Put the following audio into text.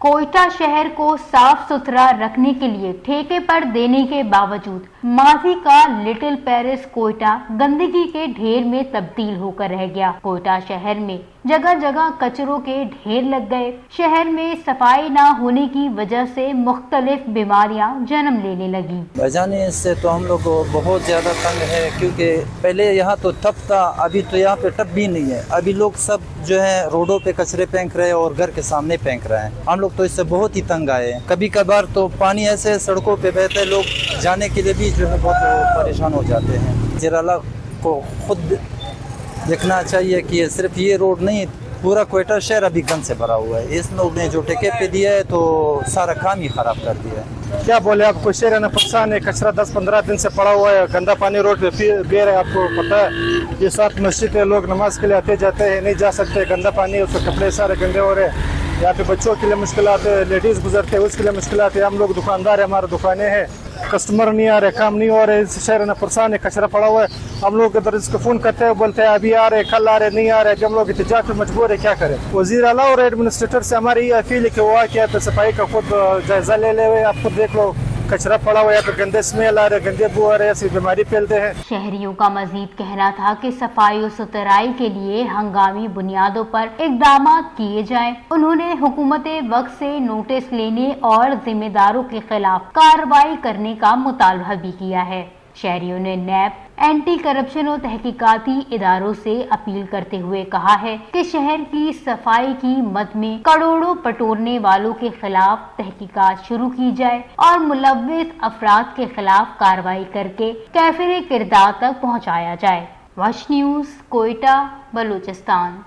कोयटा शहर को साफ सुथरा रखने के लिए ठेके पर देने के बावजूद माजी का लिटिल पेरिस कोयटा गंदगी के ढेर में तब्दील होकर रह गया। कोयटा शहर में जगह जगह कचरों के ढेर लग गए। शहर में सफाई ना होने की वजह से मुख्तलिफ बीमारियां जन्म लेने लगी। बजाने से तो हम लोग बहुत ज्यादा तंग है, क्योंकि पहले यहाँ तो टब था, अभी तो यहाँ पे टब भी नहीं है। अभी लोग सब जो है रोडों पे कचरे फेंक रहे हैं और घर के सामने फेंक रहे हैं। हम लोग तो इससे बहुत ही तंग आए हैं। कभी कभार तो पानी ऐसे सड़कों पे बहता है, लोग जाने के लिए भी जो है बहुत परेशान हो जाते हैं। जिराला को खुद देखना चाहिए कि सिर्फ ये रोड नहीं, पूरा कोयटा शहर अभी गंद से भरा हुआ है। इस लोग ने जो ठेके पे दिया है तो सारा काम ही खराब कर दिया है। क्या बोले आपको, शहर है ना परेशान है। कचरा 10-15 दिन से पड़ा हुआ है, गंदा पानी रोड पे गिर है। आपको पता है ये साथ मस्जिद है, लोग नमाज के लिए आते जाते हैं, नहीं जा सकते, गंदा पानी है, उसके कपड़े सारे गंदे हो रहे हैं। यहाँ पे बच्चों के लिए मुश्किल आते हैं, लेडीज गुजरते हैं उसके लिए मुश्किल आते हैं। हम लोग दुकानदार है, हमारे दुकानें हैं, कस्टमर नहीं आ रहे, काम नहीं हो रहे। इस शहर में परेशान है, कचरा पड़ा हुआ है। हम लोग इधर इसको फोन करते हैं, बोलते हैं अभी आ रहे, कल आ रहे, नहीं आ रहे। जब हम लोग एहतजाज पे मजबूर है, क्या करें। वजीर आला और एडमिनिस्ट्रेटर से हमारी ये अपील है कि वो आके पे सफाई का खुद जायजा ले ले। आप खुद देख लो, कचरा पड़ा हुआ है, तो गंदे स्मेल आ रहे, गंदे बू आ रहे, ऐसी बीमारी फैलते हैं। शहरियों का मजीद कहना था कि सफाई और सुथराई के लिए हंगामी बुनियादों पर इकदाम किए जाएं। उन्होंने हुकूमत वक्त से नोटिस लेने और जिम्मेदारों के खिलाफ कार्रवाई करने का मुतालबा भी किया है। शहरियों ने नैब, एंटी करप्शन और तहकीकाती इदारों से अपील करते हुए कहा है कि शहर की सफाई की मद में करोड़ों बटोरने वालों के खिलाफ तहकीकात शुरू की जाए और मुलव्विस अफराद के खिलाफ कार्रवाई करके कैफिर किरदार तक पहुंचाया जाए। Watch news, Quetta, Balochistan.